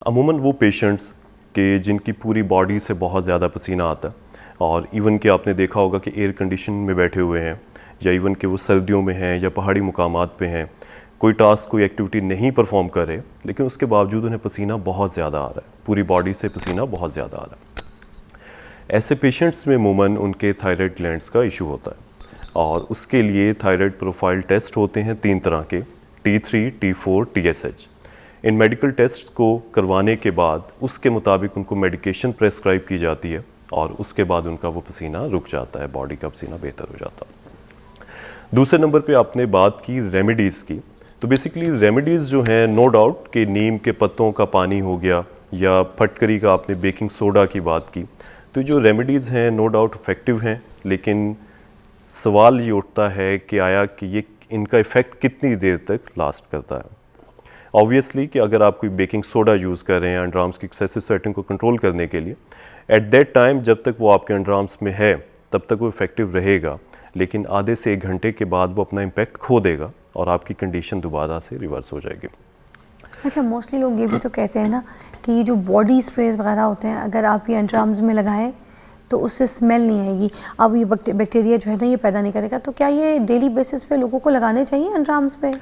अमूमन वो पेशेंट्स के जिनकी पूरी बॉडी से बहुत ज़्यादा पसीना आता है और इवन कि आपने देखा होगा कि एयर कंडीशन में बैठे हुए हैं या इवन कि वो सर्दियों में हैं या पहाड़ी मुकामात पे हैं, कोई टास्क कोई एक्टिविटी नहीं परफॉर्म कर रहे, लेकिन उसके बावजूद उन्हें पसीना बहुत ज़्यादा आ रहा है, पूरी बॉडी से पसीना बहुत ज़्यादा आ रहा है। ऐसे पेशेंट्स में अमूमन उनके थायराइड ग्लैंड्स का इशू होता है और उसके लिए थायराइड प्रोफाइल टेस्ट होते हैं 3 तरह के, T3, T4, TSH। इन मेडिकल टेस्ट्स को करवाने के बाद उसके मुताबिक उनको मेडिकेशन प्रेस्क्राइब की जाती है और उसके बाद उनका वो पसीना रुक जाता है, बॉडी का पसीना बेहतर हो जाता है। दूसरे नंबर पे आपने बात की रेमेडीज़ की, तो बेसिकली रेमेडीज़ जो हैं नो डाउट कि नीम के पत्तों का पानी हो गया या फटकरी का, आपने बेकिंग सोडा की बात की, तो जो रेमेडीज़ हैं नो डाउट इफ़ेक्टिव हैं, लेकिन सवाल ये उठता है कि आया कि ये इनका इफ़ेक्ट कितनी देर तक लास्ट करता है। ऑब्वियसली कि अगर आप कोई बेकिंग सोडा यूज़ कर रहे हैं अंडरआर्म्स की एक्सेसिव स्वेटिंग को कंट्रोल करने के लिए, एट दैट टाइम जब तक वो आपके अंडरआर्म्स में है तब तक वो इफ़ेक्टिव रहेगा, लेकिन आधे से 1 घंटे के बाद वो अपना इम्पैक्ट खो देगा और आपकी कंडीशन दोबारा से रिवर्स हो जाएगी। अच्छा, मोस्टली लोग ये भी तो कहते हैं ना कि ये जो बॉडी स्प्रेज वगैरह होते हैं, अगर आप ये अंडरआर्म्स में लगाएं तो उससे स्मेल नहीं आएगी, अब ये बैक्टीरिया जो है ना ये पैदा नहीं करेगा। तो क्या ये डेली बेसिस पे लोगों को लगाने चाहिए अंडरआर्म्स पे?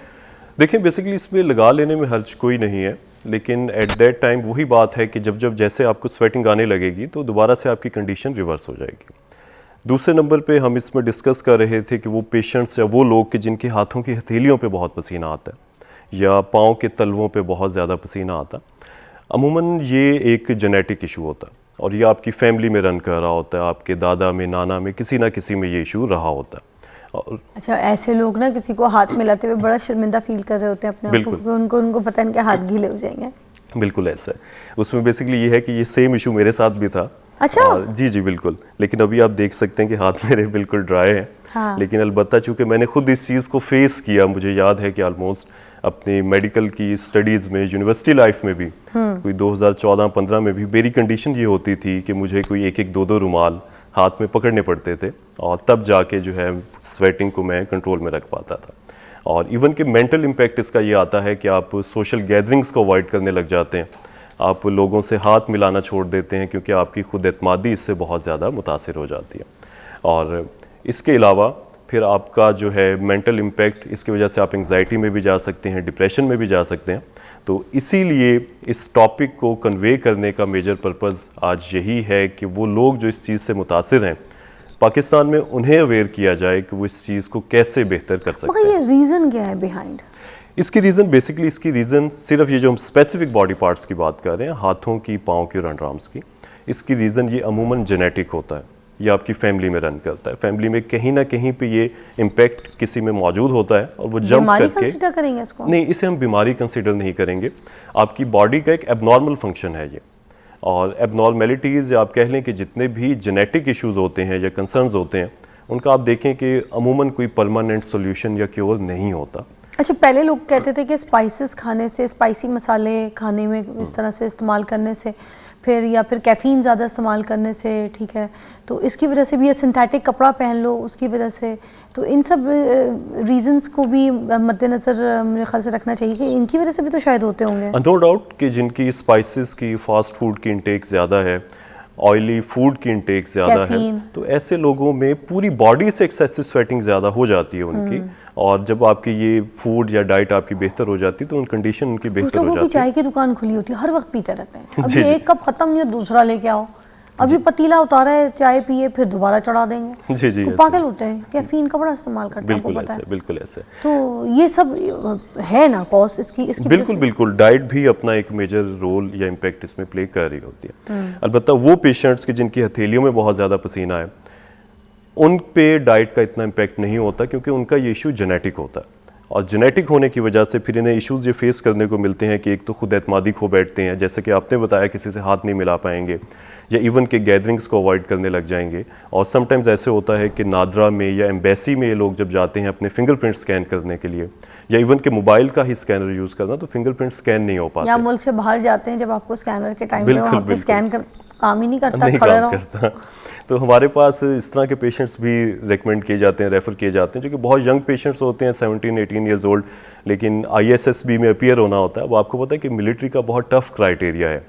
देखिए, बेसिकली इसमें लगा लेने में हर्ज कोई नहीं है, लेकिन एट दैट टाइम वही बात है कि जब जैसे आपको स्वेटिंग आने लगेगी तो दोबारा से आपकी कंडीशन रिवर्स हो जाएगी। दूसरे नंबर पे हम इसमें डिस्कस कर रहे थे कि वो पेशेंट्स या वो लोग कि जिनके हाथों की हथेलियों पे बहुत पसीना आता है या पाँव के तलवों पे बहुत ज़्यादा पसीना आता है, अमूमन ये एक जेनेटिक इशू होता है और ये आपकी फैमिली में रन कर रहा होता है, आपके दादा में, नाना में, किसी ना किसी में ये इशू रहा होता है। अच्छा, ऐसे लोग ना किसी को हाथ मिलाते हुए बड़ा शर्मिंदा फील कर रहे होते हैं अपने आप को, उनको पता नहीं कि हाथ गीले हो जाएंगे। बिल्कुल ऐसा है। उसमें बेसिकली ये है कि ये सेम इशू मेरे साथ भी था। अच्छा। जी बिल्कुल, लेकिन अभी आप देख सकते हैं कि हाथ मेरे बिल्कुल ड्राई हैं। हाँ। लेकिन अलबत्ता चूँकि मैंने खुद इस चीज़ को फेस किया, मुझे याद है कि ऑलमोस्ट अपनी मेडिकल की स्टडीज़ में, यूनिवर्सिटी लाइफ में भी कोई 2014-15 में भी मेरी कंडीशन ये होती थी कि मुझे कोई 1-1, 2-2 रुमाल हाथ में पकड़ने पड़ते थे और तब जाके जो है स्वेटिंग को मैं कंट्रोल में रख पाता था। और इवन कि मेंटल इम्पैक्ट इसका ये आता है कि आप सोशल गैदरिंग्स को अवॉइड करने लग जाते हैं, आप लोगों से हाथ मिलाना छोड़ देते हैं क्योंकि आपकी खुद एतमादी इससे बहुत ज़्यादा मुतासिर हो जाती है। और इसके अलावा फिर आपका जो है मेंटल इम्पैक्ट, इसकी वजह से आप एंग्जाइटी में भी जा सकते हैं, डिप्रेशन में भी जा सकते हैं। तो इसीलिए इस टॉपिक को कन्वे करने का मेजर पर्पज़ आज यही है कि वो लोग जो इस चीज़ से मुतासिर हैं, पाकिस्तान में उन्हें अवेयर किया जाए कि वो इस चीज़ को कैसे बेहतर कर सकते हैं। ये रीज़न क्या है बिहाइंड? इसकी रीज़न सिर्फ ये जो हम स्पेसिफिक बॉडी पार्ट्स की बात कर रहे हैं, हाथों की, पाँव की और अंडरआर्म्स की, इसकी रीज़न ये अमूमन जेनेटिक होता है, ये आपकी फैमिली में रन करता है। फैमिली में कहीं ना कहीं पे ये इम्पैक्ट किसी में मौजूद होता है और वो जंप करके कंसीडर करेंगे इसको? नहीं, इसे हम बीमारी कंसीडर नहीं करेंगे। आपकी बॉडी का एक एबनॉर्मल फंक्शन है ये, और एबनॉर्मेलिटीज़ या आप कह लें कि जितने भी जेनेटिक इश्यूज़ होते हैं या कंसर्न्स होते हैं, उनका आप देखें कि अमूमन कोई परमानेंट सोल्यूशन या क्योर नहीं होता। अच्छा, पहले लोग कहते थे कि स्पाइसेस खाने से, स्पाइसी मसाले खाने में इस तरह से इस्तेमाल करने से, फिर या फिर कैफ़ीन ज़्यादा इस्तेमाल करने से, ठीक है, तो इसकी वजह से भी, या सिंथेटिक कपड़ा पहन लो उसकी वजह से, तो इन सब रीजंस को भी मद्देनज़र मेरे ख्याल से रखना चाहिए कि इनकी वजह से भी तो शायद होते होंगे। नो डाउट कि जिनकी स्पाइसेस की, फास्ट फूड की इंटेक ज़्यादा है, ऑयली फूड की इंटेक ज़्यादा है, तो ऐसे लोगों में पूरी बॉडी से एक्सेसिव स्वेटिंग ज़्यादा हो जाती है उनकी, और जब आपकी ये फूड या डाइट आपकी बेहतर हो जाती है तो उन कंडीशन उनकी बेहतर हो जाती है। लोगों की चाय की दुकान खुली होती है, हर वक्त पीते रहते हैं, अभी एक कप खत्म नहीं है दूसरा लेके आओ, अभी पतीला उतारा है, चाय पिए फिर दोबारा चढ़ा देंगे। जी तो पागल होते हैं, कैफीन का बड़ा इस्तेमाल करते हैं, बिल्कुल ऐसे, बिल्कुल ऐसे। तो ये सब है ना कॉस्ट इसकी बिल्कुल डाइट भी अपना एक मेजर रोल या इम्पैक्ट इसमें प्ले कर रही होती है। अलबत्ता वो पेशेंट्स के जिनकी हथेलियों में बहुत ज़्यादा पसीना है, उन पे डाइट का इतना इम्पैक्ट नहीं होता क्योंकि उनका ये इशू जेनेटिक होता है, और जेनेटिक होने की वजह से फिर इन्हें इश्यूज़ ये फेस करने को मिलते हैं कि एक तो खुद एतमादी खो बैठते हैं, जैसे कि आपने बताया, किसी से हाथ नहीं मिला पाएंगे या इवन के गैदरिंग्स को अवॉइड करने लग जाएंगे। और समटाइम्स ऐसे होता है कि नादरा में या एम्बेसी में ये लोग जब जाते हैं अपने फिंगरप्रिंट स्कैन करने के लिए, या इवन के मोबाइल का ही स्कैनर यूज़ करना, तो फिंगरप्रिंट स्कैन नहीं हो पाता। या मुल्क से बाहर जाते हैं, जब आपको स्कैनर के टाइम पे स्कैन काम ही नहीं करता। तो हमारे पास इस तरह के पेशेंट्स भी रेकमेंड किए जाते हैं, रेफ़र किए जाते हैं, जो कि बहुत यंग पेशेंट्स होते हैं, 17, 14 ईयर्स ओल्ड, लेकिन ISSB में अपीयर होना होता है। वो आपको पता है कि मिलिट्री का बहुत टफ क्राइटेरिया है,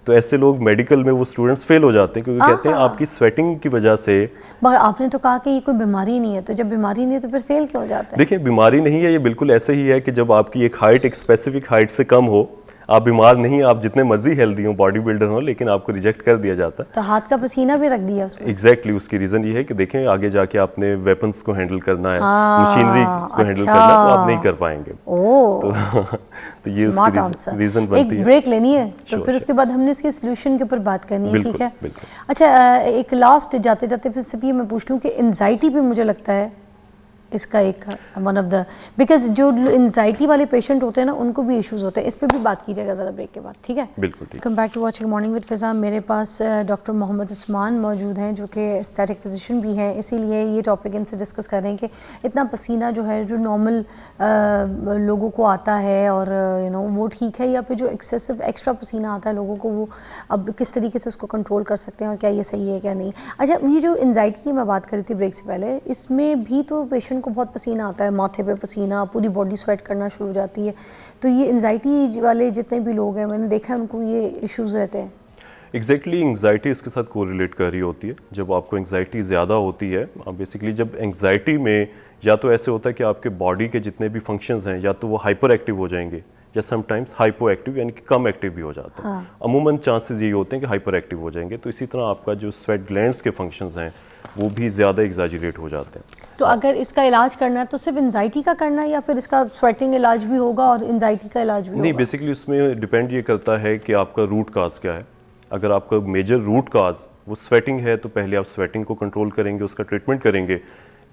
तो ऐसे लोग मेडिकल में वो स्टूडेंट्स फेल हो जाते हैं क्योंकि कहते हैं आपकी स्वेटिंग की वजह से। मगर आपने तो कहा कि ये कोई बीमारी नहीं है, तो जब बीमारी नहीं है तो फिर फेल क्यों हो जाता है? देखिए, बीमारी नहीं है, ये बिल्कुल ऐसे ही है कि जब आपकी एक हाइट एक स्पेसिफिक हाइट से कम हो, आप बीमार नहीं, आप जितने मर्जी हेल्दी हो, बॉडी बिल्डर हो, लेकिन आपको रिजेक्ट कर दिया जाता है। तो हाथ का पसीना भी रख दिया उसमें। एग्जैक्टली उसकी रीज़न ये है कि देखें आगे जाके आपने वेपन्स को हैंडल करना है, मशीनरी को हैंडल करना है, तो आप नहीं कर पाएंगे। तो ये उसकी रीज़न बनती है। एक ब्रेक लेनी है, तो Sure, फिर उसके बाद हमने इसके सोल्यूशन के ऊपर बात करनी है, ठीक है? बिल्कुल। अच्छा, एक लास्ट जाते जाते फिर सिर्फ ये मैं पूछ लूँ कि एंजाइटी भी मुझे लगता है इसका एक वन ऑफ द, बिकॉज जो एंजाइटी वाले पेशेंट होते हैं ना, उनको भी इश्यूज होते हैं। इस पर भी बात कीजिएगा ज़रा ब्रेक के बाद, ठीक है? बिल्कुल ठीक। Welcome back to watching morning with Fiza. मेरे पास डॉक्टर मोहम्मद उस्मान मौजूद हैं जो कि एस्थेटिक फिजिशियन भी हैं, इसीलिए ये टॉपिक इनसे डिस्कस कर रहे हैं कि इतना पसीना जो है, जो नॉर्मल लोगों को आता है और वो ठीक है, या फिर जो एक्सेसिव एक्स्ट्रा पसीना आता है लोगों को, वो अब किस तरीके से उसको कंट्रोल कर सकते हैं और क्या ये सही है क्या नहीं। अच्छा, ये जो एंजाइटी की मैं बात करी थी ब्रेक से पहले, इसमें भी तो पेशेंट को बहुत पसीना आता है, माथे पे पसीना, पूरी बॉडी स्वेट करना शुरू हो जाती है। तो ये एंजाइटी वाले जितने भी लोग हैं, मैंने देखा है उनको ये इश्यूज रहते हैं। एग्जैक्टली एंग्जाइटी इसके साथ कोरिलेट कर रही होती है। जब आपको एंग्जाइटी ज़्यादा होती है, बेसिकली जब एंग्जाइटी में या तो ऐसे होता है कि आपके बॉडी के जितने भी फंक्शंस हैं, या तो वो हाइपर एक्टिव हो जाएंगे या समटाइम्स हाइपो एक्टिव, यानी कि कम एक्टिव भी हो जाते हैं। अमूमन चांसेस ये होते हैं कि हाइपर एक्टिव हो जाएंगे। तो इसी तरह आपका जो स्वेट ग्लैंड्स के फंक्शंस हैं वो भी ज़्यादा एग्जैजरेट हो जाते हैं। तो अगर इसका इलाज करना है तो सिर्फ एंजाइटी का करना है, या फिर इसका स्वेटिंग इलाज भी होगा और एंजाइटी का इलाज भी नहीं, होगा? बेसिकली उसमें डिपेंड ये करता है कि आपका रूट काज क्या है। अगर आपका मेजर रूट काज वो स्वेटिंग है, तो पहले आप स्वेटिंग को कंट्रोल करेंगे, उसका ट्रीटमेंट करेंगे,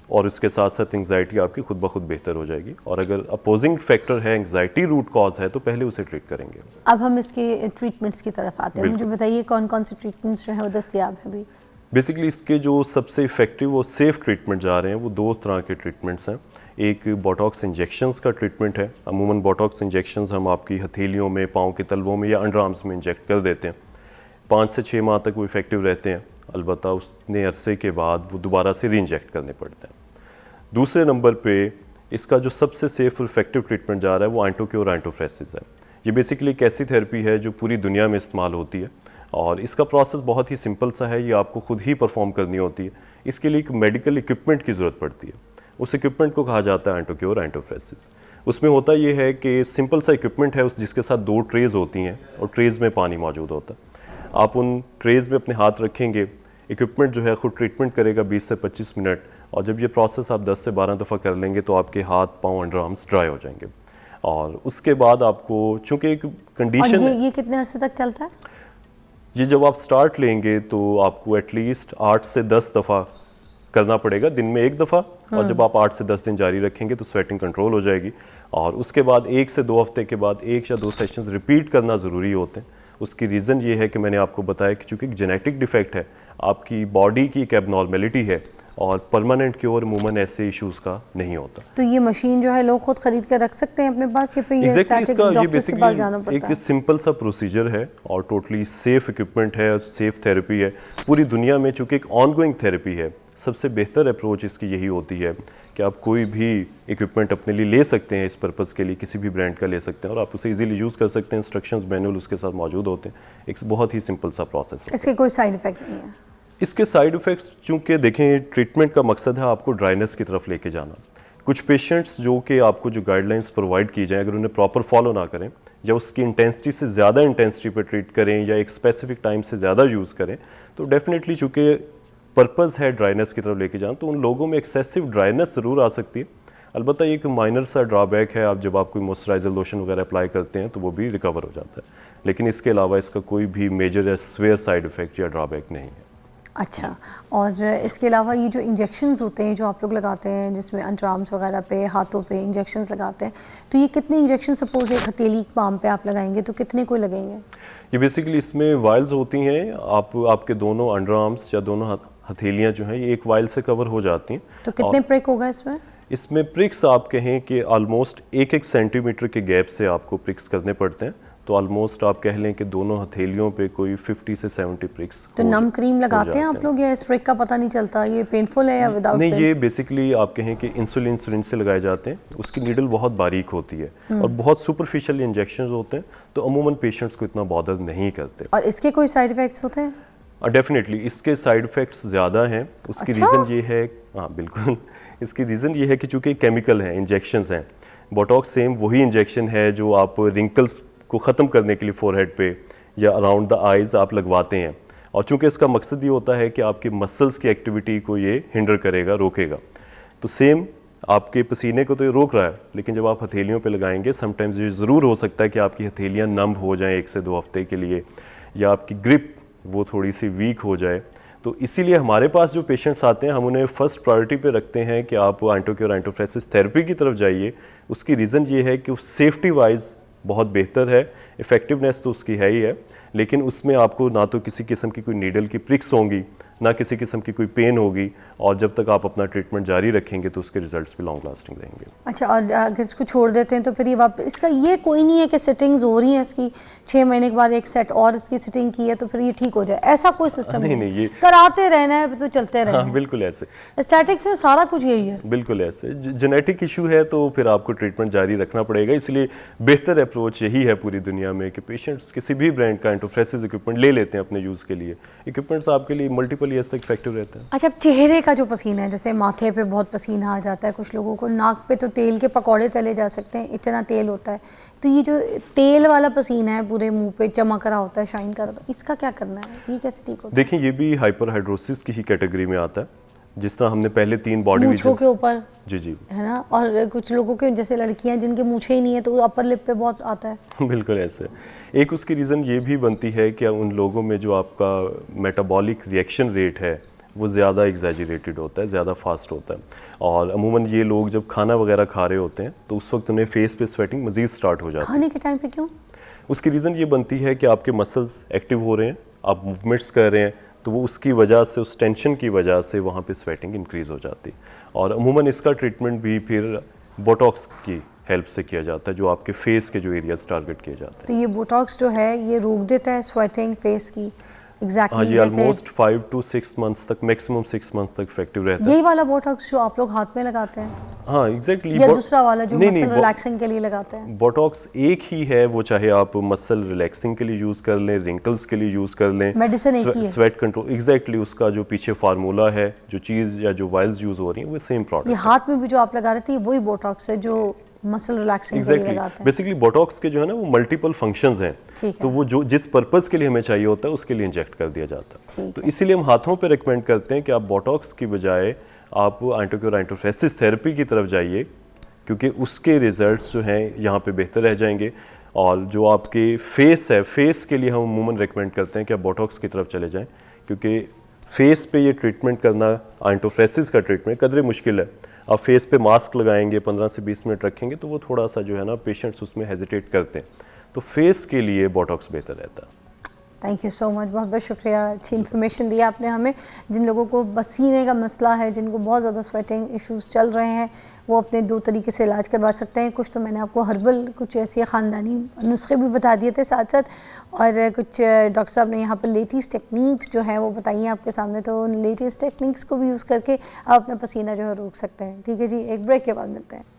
और उसके साथ साथ एंग्जाइटी आपकी खुद ब खुद बेहतर हो जाएगी। और अगर अपोजिंग फैक्टर है, एंग्जाइटी रूट कॉज है, तो पहले उसे ट्रीट करेंगे। अब हम इसके ट्रीटमेंट्स की तरफ आते हैं। मुझे बताइए कौन कौन से ट्रीटमेंट्स जो है वो दस्तयाब है अभी? बेसिकली इसके जो सबसे इफेक्टिव और सेफ ट्रीटमेंट जा रहे हैं वो दो तरह के ट्रीटमेंट्स हैं। एक बोटॉक्स इंजेक्शंस का ट्रीटमेंट है। अमूमन बोटॉक्स इंजेक्शंस हम आपकी हथेलियों में, पाँव के तलवों में या अंडर आर्म्स में इंजेक्ट कर देते हैं। 5 से 6 माह तक वो इफेक्टिव रहते हैं, अलबत्ता उसने अरसे के बाद वो दोबारा से री इंजेक्ट करने पड़ते हैं। दूसरे नंबर पे इसका जो सबसे सेफ और इफेक्टिव ट्रीटमेंट जा रहा है वो एंटोक्योर एंटोफ्रेसिस है। ये बेसिकली एक ऐसी थेरेपी है जो पूरी दुनिया में इस्तेमाल होती है, और इसका प्रोसेस बहुत ही सिंपल सा है। ये आपको खुद ही परफॉर्म करनी होती है। इसके लिए एक मेडिकल इक्विपमेंट की ज़रूरत पड़ती है। उस इक्विपमेंट को कहा जाता है एंटोक्योर एंटोफ्रेसिस। उसमें होता ये है कि सिंपल सा इक्विपमेंट है जिसके साथ 2 ट्रेज होती हैं, और ट्रेज में पानी मौजूद होता है। आप उन ट्रेज में अपने हाथ रखेंगे, इक्विपमेंट जो है खुद ट्रीटमेंट करेगा 20 से 25 मिनट, और जब ये प्रोसेस आप 10 से 12 दफ़ा कर लेंगे तो आपके हाथ, पाँव, अंडर आर्म्स ड्राई हो जाएंगे। और उसके बाद आपको, चूँकि एक कंडीशन, ये कितने अरसे तक चलता है? ये जब आप स्टार्ट लेंगे तो आपको एटलीस्ट 8 से 10 दफ़ा करना पड़ेगा, दिन में 1 दफ़ा। और जब आप 8 से 10 दिन जारी रखेंगे तो स्वेटिंग कंट्रोल हो जाएगी। और उसके बाद 1 से 2 हफ्ते के बाद 1 या 2 सेशंस रिपीट करना ज़रूरी होते हैं। उसकी रीज़न ये है कि मैंने आपको बताया कि चूँकि एक जेनेटिक डिफेक्ट है, आपकी बॉडी की एक एबनॉर्मेलिटी है, और परमानेंट क्योर अमूमन ऐसे इश्यूज़ का नहीं होता। तो ये मशीन जो है लोग खुद खरीद कर रख सकते हैं अपने पास, या फिर ये एग्जैक्टली इसका ये बेसिकली एक सिंपल सा प्रोसीजर है और टोटली सेफ इक्विपमेंट है, सेफ थेरेपी है। पूरी दुनिया में चूँकि एक ऑनगोइंग थेरेपी है, सबसे बेहतर अप्रोच इसकी यही होती है कि आप कोई भी इक्विपमेंट अपने लिए ले सकते हैं, इस पर्पज़ के लिए किसी भी ब्रांड का ले सकते हैं, और आप उसे इजीली यूज़ कर सकते हैं। इंस्ट्रक्शंस मैनुअल उसके साथ मौजूद होते हैं। एक बहुत ही सिंपल सा प्रोसेस है। इसके कोई साइड इफेक्ट नहीं है? इसके साइड इफ़ेक्ट्स, चूँकि देखें ट्रीटमेंट का मकसद है आपको ड्राइनेस की तरफ लेके जाना। कुछ पेशेंट्स जो कि आपको जो गाइडलाइंस प्रोवाइड की जाए, अगर उन्हें प्रॉपर फॉलो ना करें, या उसकी इंटेंसिटी से ज़्यादा इंटेंसिटी पर ट्रीट करें, या एक स्पेसिफिक टाइम से ज़्यादा यूज़ करें, तो डेफिनेटली चूँकि पर्पज़ है ड्राइनेस की तरफ लेके जाना, तो उन लोगों में एक्सेसिव ड्राइनेस ज़रूर आ सकती है। अलबत्ता ये एक माइनर सा ड्रॉबैक है, आप जब आप कोई मॉइस्चराइजर लोशन वगैरह अप्लाई करते हैं तो वो भी रिकवर हो जाता है, लेकिन इसके अलावा इसका कोई भी मेजर या स्वेयर साइड इफ़ेक्ट या ड्रॉबैक नहीं है। अच्छा, और इसके अलावा ये जो इंजेक्शंस होते हैं जो आप लोग लगाते हैं, जिसमें अंडर आर्म्स वगैरह पे, हाथों पे इंजेक्शंस लगाते हैं, तो ये कितने इंजेक्शन सपोज एक हथेली पाम पे आप लगाएंगे तो कितने को लगेंगे? ये बेसिकली इसमें वाइल्स होती हैं, आपके दोनों अंडर आर्म्स या दोनों हथेलियाँ जो हैं ये एक वाइल से कवर हो जाती हैं। तो कितने प्रिक होगा इसमें? इसमें प्रिक्स आप कहें कि ऑलमोस्ट 1-1 सेंटीमीटर के गैप से आपको प्रिक्स करने पड़ते हैं, तो ऑलमोस्ट आप कह लें कि दोनों हथेलियों पे कोई 50 से 70 प्रिक्स तो नम क्रीम लगाते हैं आप लोग या इस प्रिक का पता नहीं चलता, ये पेनफुल है या विदाउट नहीं, पेन? ये बेसिकली आप कहें कि इंसुलिन सिरिंज से लगाए जाते हैं, उसकी नीडल बहुत बारीक होती है और बहुत सुपरफिशियल इंजेक्शंस होते हैं, तो अमूमन पेशेंट्स को इतना बॉदर नहीं करते। और इसके कोई साइड इफेक्ट्स होते हैं? डेफिनेटली इसके साइड इफ़ेक्ट्स ज़्यादा हैं। उसकी अच्छा? रीज़न ये है, हाँ बिल्कुल, इसकी रीज़न ये है कि चूँकि केमिकल हैं, इंजेक्शंस हैं। बोटॉक्स सेम वही इंजेक्शन है जो आप रिंकल्स को ख़त्म करने के लिए फोरहेड पे या अराउंड द आइज़ आप लगवाते हैं, और चूँकि इसका मकसद ये होता है कि आपकी मसल्स की एक्टिविटी को ये हिंडर करेगा, रोकेगा। तो सेम आपके पसीने को तो ये रोक रहा है, लेकिन जब आप हथेलियों पे लगाएंगे समटाइम्स ये ज़रूर हो सकता है कि आपकी हथेलियाँ नम हो जाएं 1 से 2 हफ्ते के लिए, या आपकी ग्रिप वो थोड़ी सी वीक हो जाए। तो इसीलिए हमारे पास जो पेशेंट्स आते हैं हम उन्हें फर्स्ट प्रायोरिटी पे रखते हैं कि आप एंटीक्योर एंटीफ्रेसिस थेरेपी की तरफ जाइए। उसकी रीज़न ये है कि सेफ्टी वाइज बहुत बेहतर है, इफ़ेक्टिवनेस तो उसकी है ही है, लेकिन उसमें आपको ना तो किसी किस्म की कोई नीडल की प्रिक्स होंगी, ना किसी किस्म की कोई पेन होगी, और जब तक आप अपना ट्रीटमेंट जारी रखेंगे तो उसके रिजल्ट्स भी लॉन्ग लास्टिंग रहेंगे। अच्छा, और अगर इसको छोड़ देते हैं तो फिर ये वापस, इसका ये कोई नहीं है कि सिटिंग्स हो रही हैं इसकी 6 महीने के बाद एक सेट और इसकी सिटिंग की है तो फिर ये ठीक हो जाए, ऐसा कोई सिस्टम नहीं, ये कराते रहना है तो चलते रहना हाँ है? बिल्कुल ऐसे, एस्थेटिक्स में सारा कुछ यही है। बिल्कुल ऐसे जेनेटिक इशू है तो फिर आपको ट्रीटमेंट जारी रखना पड़ेगा। इसलिए बेहतर अप्रोच यही है पूरी दुनिया में कि पेशेंट्स किसी भी ब्रांड का एंटीफ्रेसिस इक्विपमेंट ले लेते हैं अपने यूज़ के लिए। इक्विपमेंट्स आपके लिए मल्टीपल ईयर्स तक इफेक्टिव रहता है। अच्छा, अब चेहरे का जो पसीना है, जैसे माथे पे बहुत पसीना आ जाता है कुछ लोगों को, नाक पे तो तेल के पकौड़े चले जा सकते हैं, इतना तेल होता है, तो ये जो तेल वाला पसीना है पूरे मुंह पे चमक रहा होता है, शाइन कर रहा होता है, इसका क्या करना है, ये कैसे ठीक होता है? देखिए, ये भी हाइपरहाइड्रोसिस की ही कैटेगरी में आता है। जिस तरह हमने पहले 3 बॉडी मूंछों के ऊपर, जी है ना, और कुछ लोगों के जैसे लड़कियां जिनके मूंछें ही नहीं है तो अपर लिप पे बहुत आता है। बिल्कुल ऐसे। एक उसकी रीज़न ये भी बनती है कि उन लोगों में जो आपका मेटाबॉलिक रिएक्शन रेट है वो ज़्यादा एग्जैजरेटेड होता है, ज़्यादा फास्ट होता है, और अमूमन ये लोग जब खाना वगैरह खा रहे होते हैं तो उस वक्त उन्हें फेस पे स्वेटिंग मज़ीद स्टार्ट हो जाती है। खाने के टाइम पे क्यों? उसकी रीज़न ये बनती है कि आपके मसल्स एक्टिव हो रहे हैं, आप मूवमेंट्स कर रहे हैं, तो वो उसकी वजह से, उस टेंशन की वजह से वहाँ पे स्वेटिंग इंक्रीज़ हो जाती है। और अमूमन इसका ट्रीटमेंट भी फिर बोटॉक्स की हेल्प से किया जाता है, जो आपके फेस के जो एरियाज टारगेट किए जाते हैं। तो ये बोटॉक्स जो है ये रोक देता है स्वेटिंग फेस की? हाँ जी, ऑलमोस्ट 5 to 6 मंथ्स तक, मैक्सिमम 6 मंथ्स तक इफेक्टिव रहता है। यही वाला बोटॉक्स जो आप लोग हाथ में लगाते हैं? हाँ एग्जैक्टली। या दूसरा वाला जो मसल रिलैक्सिंग के लिए लगाते हैं? बोटॉक्स एक ही है, वो चाहे आप मसल रिलैक्सिंग के लिए यूज़ कर लें, रिंकल्स के लिए यूज़ कर लें, मेडिसिन एक ही है, स्वेट कंट्रोल, एग्जैक्टली उसका जो पीछे फार्मूला है, जो चीज़ या जो वाइल्स यूज़ हो रही हैं वो सेम प्रोडक्ट। ये हाथ में भी जो आप लगा रहे थे वही बोटॉक्स है जो मसल रिलैक्सिंग के लिए लगाते हैं? बेसिकली बोटॉक्स के जो है ना वो मल्टीपल फंक्शंस हैं, तो वो जो जिस पर्पस के लिए हमें चाहिए होता है उसके लिए इंजेक्ट कर दिया जाता है। तो इसीलिए हम हाथों पे रिकमेंड करते हैं कि आप बोटॉक्स की बजाय आप एंटीक्योर एंटीफ्रेसिस थेरेपी की तरफ जाइए, क्योंकि उसके रिजल्ट्स जो हैं यहाँ पे बेहतर रह जाएंगे। और जो आपके फेस है, फेस के लिए हम अमूमन रिकमेंड करते हैं कि आप बोटॉक्स की तरफ चले जाएँ, क्योंकि फेस पे ये ट्रीटमेंट करना, एंटीफ्रेसिस का ट्रीटमेंट कदरे मुश्किल है। आप फेस पे मास्क लगाएंगे, 15 से 20 मिनट रखेंगे तो वो थोड़ा सा जो है ना पेशेंट्स उसमें हेजिटेट करते हैं, तो फेस के लिए बोटॉक्स बेहतर रहता है। थैंक यू सो मच, बहुत बहुत शुक्रिया, अच्छी इन्फॉर्मेशन दी आपने हमें। जिन लोगों को पसीने का मसला है, जिनको बहुत ज़्यादा स्वेटिंग इश्यूज चल रहे हैं, वो अपने 2 तरीके से इलाज करवा सकते हैं। कुछ तो मैंने आपको हर्बल कुछ ऐसे ख़ानदानी नुस्खे भी बता दिए थे साथ साथ, और कुछ डॉक्टर साहब ने यहाँ पर लेटेस्ट टेक्निक्स जो है वो बताई हैं आपके सामने, तो उन लेटेस्ट टेक्निक्स को भी यूज़ करके आप अपना पसीना जो है रोक सकते हैं। ठीक है जी, एक ब्रेक के बाद मिलते हैं।